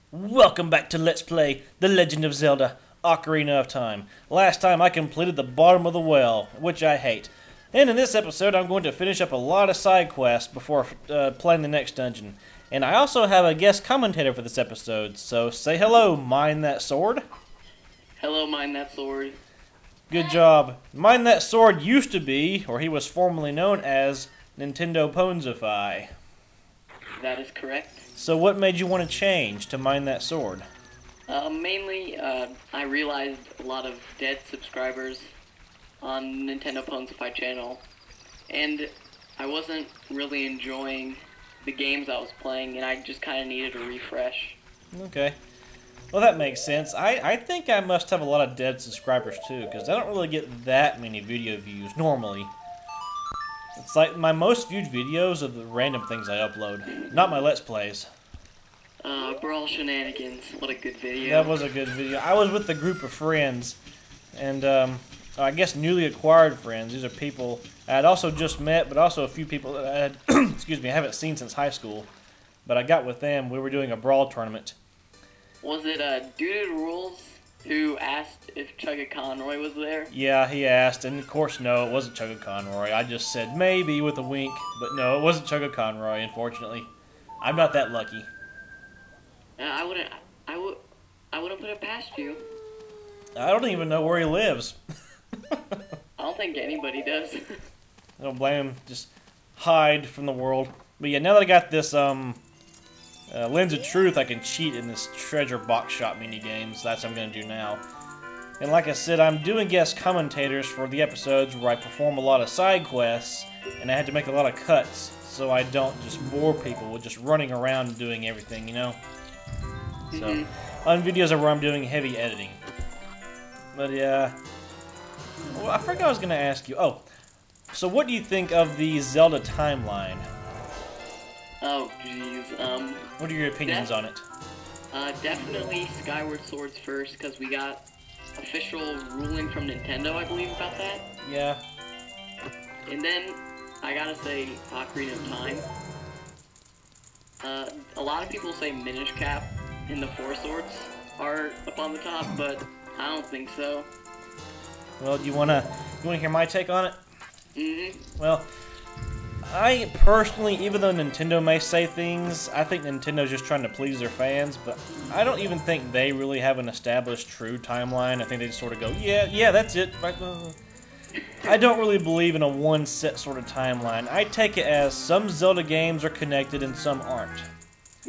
Welcome back to Let's Play The Legend of Zelda Ocarina of Time. Last time I completed the bottom of the well, which I hate. And in this episode I'm going to finish up a lot of side quests before playing the next dungeon. And I also have a guest commentator for this episode, so say hello, MineThatSword. Hello, MineThatSword. Good job. MineThatSword used to be, or he was formerly known as, Nintendo Ponzify. That is correct. So what made you want to change to MineThatSword? Mainly, I realized a lot of dead subscribers on Nintendo Ponzify channel, and I wasn't really enjoying the games I was playing, and I just kind of needed a refresh. Okay. Well, that makes sense. I think I must have a lot of dead subscribers, too, because I don't really get that many video views, normally. It's like my most viewed videos are the random things I upload, not my Let's Plays. Brawl Shenanigans. What a good video. That was a good video. I was with a group of friends, and I guess newly acquired friends. These are people I had also just met, but also a few people that I had, excuse me, I haven't seen since high school. But I got with them. We were doing a brawl tournament. Was it Dude Rules who asked if Chugga Conroy was there? Yeah, he asked, and of course, no, it wasn't Chugga Conroy. I just said maybe with a wink, but no, it wasn't Chugga Conroy, unfortunately. I'm not that lucky. I wouldn't put it past you. I don't even know where he lives. I don't think anybody does. I don't blame him. Just hide from the world. But yeah, now that I got this Lens of Truth, I can cheat in this treasure box shop mini games. That's what I'm going to do now. And like I said, I'm doing guest commentators for the episodes where I perform a lot of side quests, and I had to make a lot of cuts so I don't just bore people with just running around and doing everything, you know? So, on videos where I'm doing heavy editing. But yeah, well, I forgot I was going to ask you. Oh, so what do you think of the Zelda timeline? Oh, jeez. What are your opinions on it? Definitely Skyward Swords first, because we got official ruling from Nintendo, I believe, about that. Yeah. And then, I gotta say, Ocarina of Time. A lot of people say Minish Cap and the Four Swords are up on the top, but I don't think so. Well, do you wanna hear my take on it? Mm-hmm. Well, I personally, even though Nintendo may say things, I think Nintendo's just trying to please their fans, but I don't even think they really have an established true timeline. I think they just sort of go, yeah, that's it. I don't really believe in a one set sort of timeline. I take it as some Zelda games are connected and some aren't.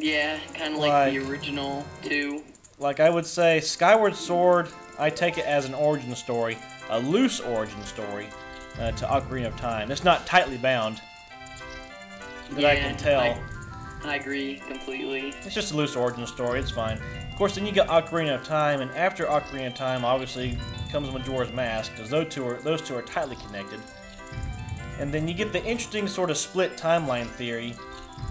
Yeah, kind of like the original two. Like I would say, Skyward Sword, I take it as an origin story, a loose origin story to Ocarina of Time. It's not tightly bound. That I can tell. I agree completely. It's just a loose origin story, it's fine. Of course, then you got Ocarina of Time, and after Ocarina of Time, obviously, comes Majora's Mask, because those two are tightly connected. And then you get the interesting sort of split timeline theory,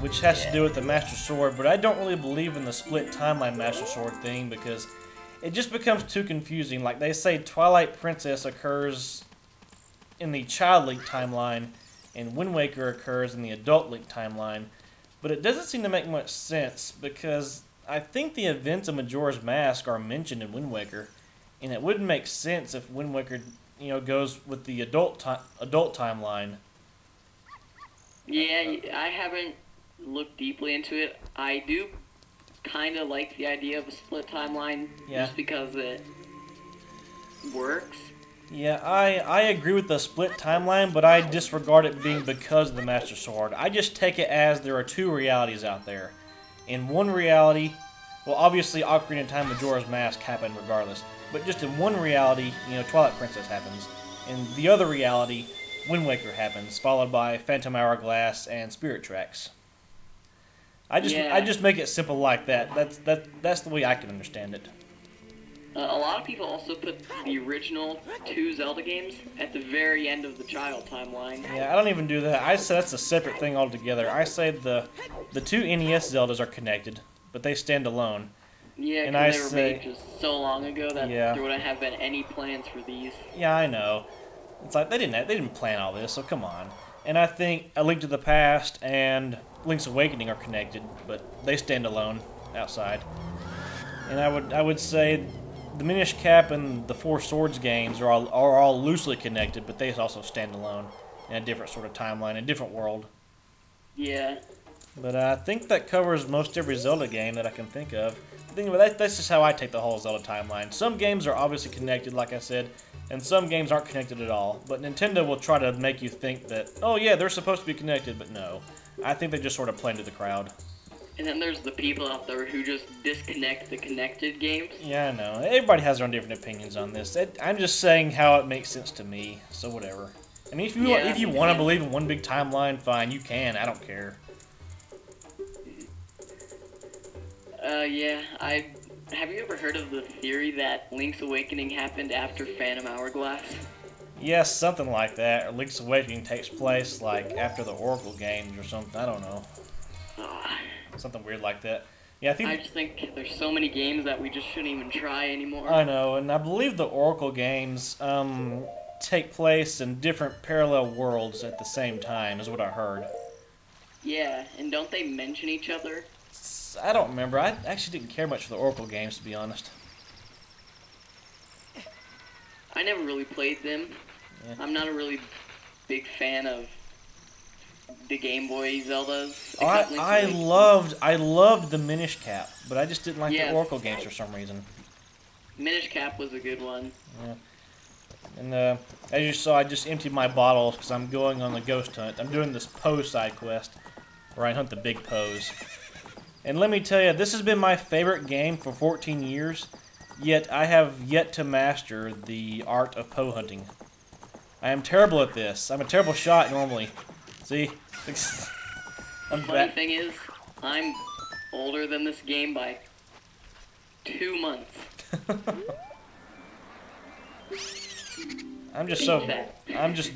which has to do with the Master Sword, but I don't really believe in the split timeline Master Sword thing, because it just becomes too confusing. Like, they say Twilight Princess occurs in the Child Link timeline, and Wind Waker occurs in the Adult Link timeline. But it doesn't seem to make much sense, because I think the events of Majora's Mask are mentioned in Wind Waker, and it wouldn't make sense if Wind Waker, goes with the adult timeline. Yeah, I haven't looked deeply into it. I do kind of like the idea of a split timeline, just because it works. Yeah, I agree with the split timeline, but I disregard it being because of the Master Sword. I just take it as there are two realities out there. In one reality, well, obviously Ocarina of Time, Majora's Mask happened regardless, but just in one reality, Twilight Princess happens. In the other reality, Wind Waker happens, followed by Phantom Hourglass and Spirit Tracks. I just make it simple like that. That's the way I can understand it. A lot of people also put the original two Zelda games at the very end of the child timeline. Yeah, I don't even do that. I say that's a separate thing altogether. I say the two NES Zeldas are connected, but they stand alone. Yeah, because they were made just so long ago that there wouldn't have been any plans for these. Yeah, I know. It's like they didn't plan all this, so come on. And I think A Link to the Past and Link's Awakening are connected, but they stand alone outside. And I would say the Minish Cap and the Four Swords games are all loosely connected, but they also stand alone in a different sort of timeline, a different world. Yeah. But I think that covers most every Zelda game that I can think of. That's just how I take the whole Zelda timeline. Some games are obviously connected, like I said, and some games aren't connected at all. But Nintendo will try to make you think that, oh yeah, they're supposed to be connected, but no. I think they just sort of play into the crowd. And then there's the people out there who just disconnect the connected games. Yeah, I know. Everybody has their own different opinions on this. I'm just saying how it makes sense to me, so whatever. I mean, if you want to believe in one big timeline, fine, you can. I don't care. Yeah, have you ever heard of the theory that Link's Awakening happened after Phantom Hourglass? Yes, something like that. Or Link's Awakening takes place, like, after the Oracle games or something. I don't know. Something weird like that. Yeah, I just think there's so many games that we just shouldn't even try anymore. I know, and I believe the Oracle games take place in different parallel worlds at the same time, is what I heard. Yeah, and don't they mention each other? I don't remember. I actually didn't care much for the Oracle games, to be honest. I never really played them. Yeah. I'm not a really big fan of the Game Boy Zeldas. I loved the Minish Cap, but I just didn't like the Oracle games for some reason. Minish Cap was a good one. Yeah. And as you saw, I just emptied my bottles because I'm going on the ghost hunt. I'm doing this pose side quest where I hunt the big pose. And let me tell you, this has been my favorite game for 14 years, yet I have yet to master the art of Poe hunting. I am terrible at this. I'm a terrible shot normally. See? The funny thing is, I'm older than this game by 2 months. I'm just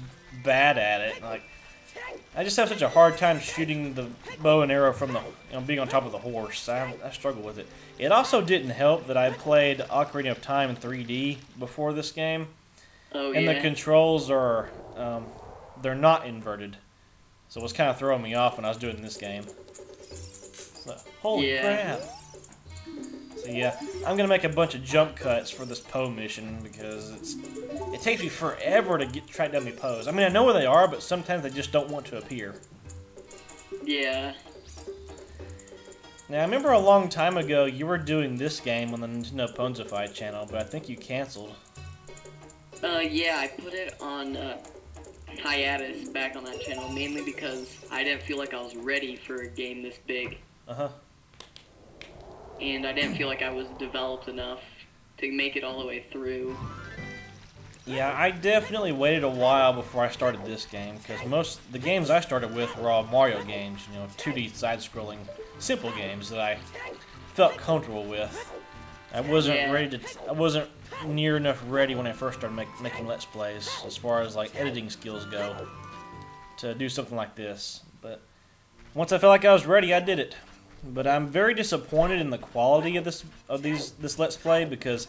bad at it. Like, I just have such a hard time shooting the bow and arrow from being on top of the horse. I struggle with it. It also didn't help that I played Ocarina of Time in 3D before this game. Oh, and the controls are, they're not inverted. So it was kind of throwing me off when I was doing this game. So, holy crap. So yeah, I'm going to make a bunch of jump cuts for this Poe mission because it takes me forever to track down my Poes. I mean, I know where they are, but sometimes they just don't want to appear. Yeah. Now, I remember a long time ago you were doing this game on the Nintendo Ponzify channel, but I think you canceled. Yeah, I put it on hiatus back on that channel, mainly because I didn't feel like I was ready for a game this big. Uh-huh. And I didn't feel like I was developed enough to make it all the way through. Yeah, I definitely waited a while before I started this game, because the games I started with were all Mario games, 2D side-scrolling, simple games that I felt comfortable with. I wasn't near enough ready when I first started making Let's Plays, as far as like editing skills go, to do something like this. But once I felt like I was ready, I did it. But I'm very disappointed in the quality of this Let's Play because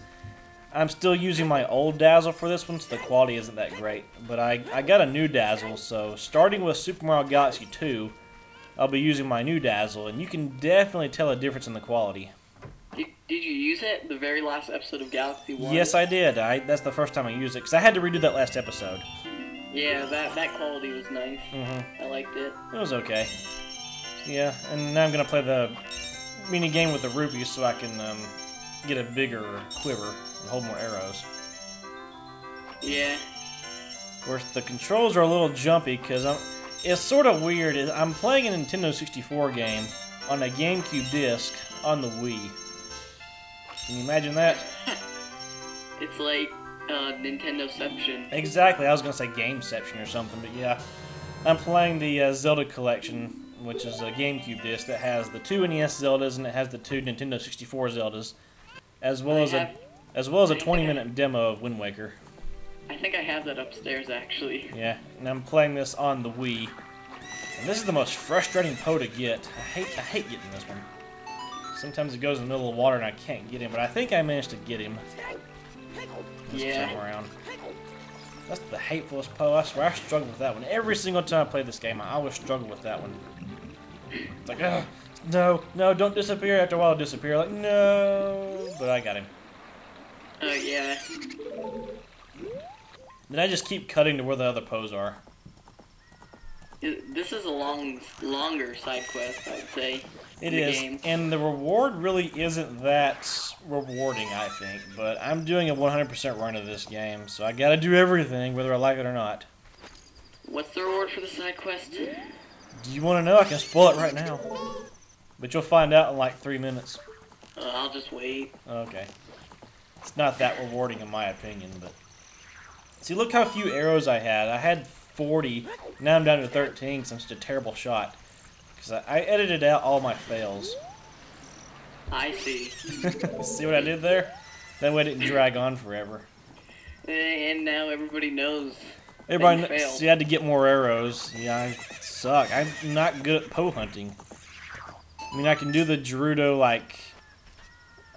I'm still using my old Dazzle for this one, so the quality isn't that great. But I got a new Dazzle, so starting with Super Mario Galaxy 2, I'll be using my new Dazzle, and you can definitely tell a difference in the quality. Did you use it the very last episode of Galaxy 1? Yes, I did. That's the first time I used it, because I had to redo that last episode. Yeah, that quality was nice. Mm-hmm. I liked it. It was okay. Yeah, and now I'm going to play the mini game with the rupees so I can get a bigger quiver and hold more arrows. Yeah. Of course, the controls are a little jumpy because it's sort of weird. I'm playing a Nintendo 64 game on a GameCube disc on the Wii. Can you imagine that? It's like Nintendoception. Exactly. I was going to say Gameception or something, but yeah. I'm playing the Zelda Collection, which is a GameCube disc that has the 2 NES Zeldas and it has the 2 Nintendo 64 Zeldas, as well as a 20-minute demo of Wind Waker. I think I have that upstairs, actually. Yeah, and I'm playing this on the Wii. And this is the most frustrating Poe to get. I hate getting this one. Sometimes it goes in the middle of the water and I can't get him, but I think I managed to get him. This time around. That's the hatefulest Poe. I swear I struggle with that one. Every single time I play this game, I always struggle with that one. It's like, ugh, no, no, don't disappear. After a while, disappear. Like, no. But I got him. Oh, yeah. Then I just keep cutting to where the other Poes are. This is a longer side quest, I would say. It is, game. And the reward really isn't that rewarding, I think. But I'm doing a 100% run of this game, so I gotta do everything, whether I like it or not. What's the reward for the side quest? Do you want to know? I can spoil it right now. But you'll find out in like 3 minutes. I'll just wait. Okay. It's not that rewarding in my opinion, but... See, look how few arrows I had. I had 40. Now I'm down to 13 because I'm such a terrible shot. Because I edited out all my fails. I see. See what I did there? That way it didn't drag on forever. And now everybody knows. Everybody knows. See, I had to get more arrows. Yeah, I suck. I'm not good at Poe hunting. I mean, I can do the Gerudo, like...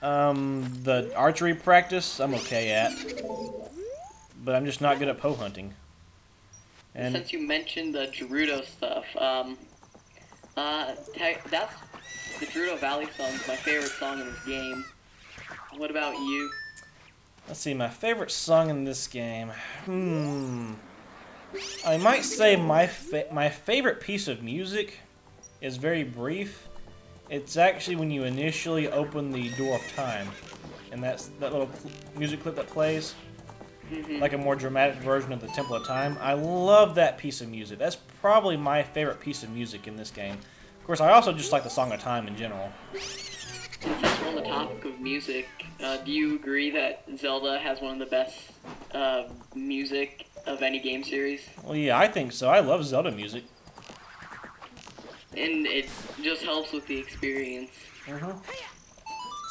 the archery practice, I'm okay at. But I'm just not good at Poe hunting. And since you mentioned the Gerudo stuff, that's the Gerudo Valley song is my favorite song in this game. What about you? Let's see, my favorite song in this game. I might say my favorite piece of music is very brief. It's actually when you initially open the Door of Time, and that's that little music clip that plays, like a more dramatic version of the Temple of Time. I love that piece of music. That's probably my favorite piece of music in this game. Of course, I also just like the Song of Time in general. Since we're on the topic of music, do you agree that Zelda has one of the best music of any game series? Well, yeah, I think so. I love Zelda music. And it just helps with the experience.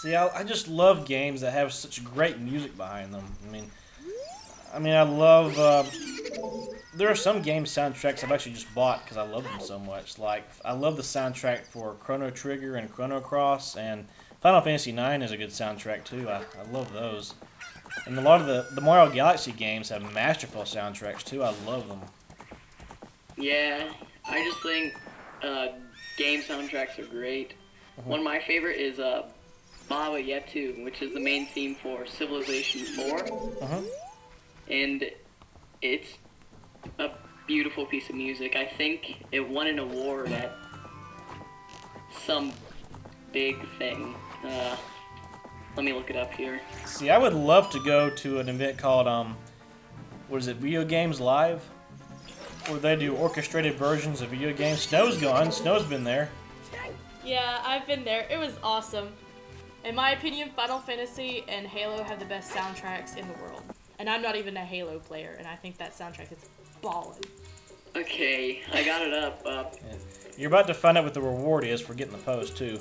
See, I just love games that have such great music behind them. I mean, I love... there are some game soundtracks I've actually just bought because I love them so much. Like, I love the soundtrack for Chrono Trigger and Chrono Cross, and Final Fantasy IX is a good soundtrack too. I love those. And a lot of the Mario Galaxy games have masterful soundtracks too. I love them. Yeah, I just think game soundtracks are great. One of my favorite is Baba Yetu, which is the main theme for Civilization 4. And it's a beautiful piece of music. I think it won an award at some big thing. Let me look it up here. See, I would love to go to an event called, what is it, Video Games Live? Where they do orchestrated versions of video games. Snow's gone. Snow's been there. Yeah, I've been there. It was awesome. In my opinion, Final Fantasy and Halo have the best soundtracks in the world. And I'm not even a Halo player, and I think that soundtrack is ballin'. Okay, I got it up. Yeah. You're about to find out what the reward is for getting the pose, too.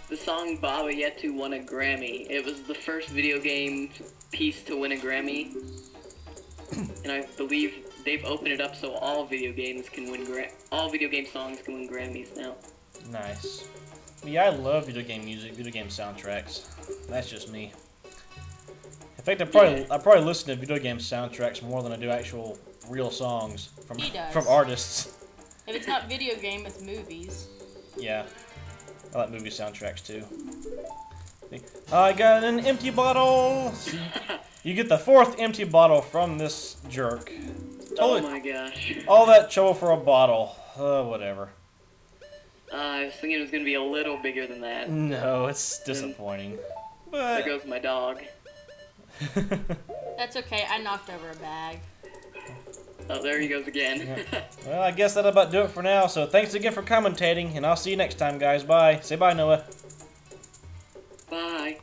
The song Baba Yetu won a Grammy. It was the first video game piece to win a Grammy. And I believe they've opened it up so all video games can win all video game songs can win Grammys now. Nice. Yeah, I love video game music, video game soundtracks. That's just me. In fact, I probably listen to video game soundtracks more than I do actual real songs from artists. If it's not video game, it's movies. Yeah, I like movie soundtracks too. I got an empty bottle. You get the 4th empty bottle from this jerk. Totally, oh my gosh. All that trouble for a bottle. Whatever. I was thinking it was going to be a little bigger than that. No, it's disappointing. But there goes my dog. That's okay, I knocked over a bag. Oh, there he goes again. Yeah. Well, I guess that'll about do it for now. So thanks again for commentating, and I'll see you next time, guys. Bye. Say bye, Noah. Bye.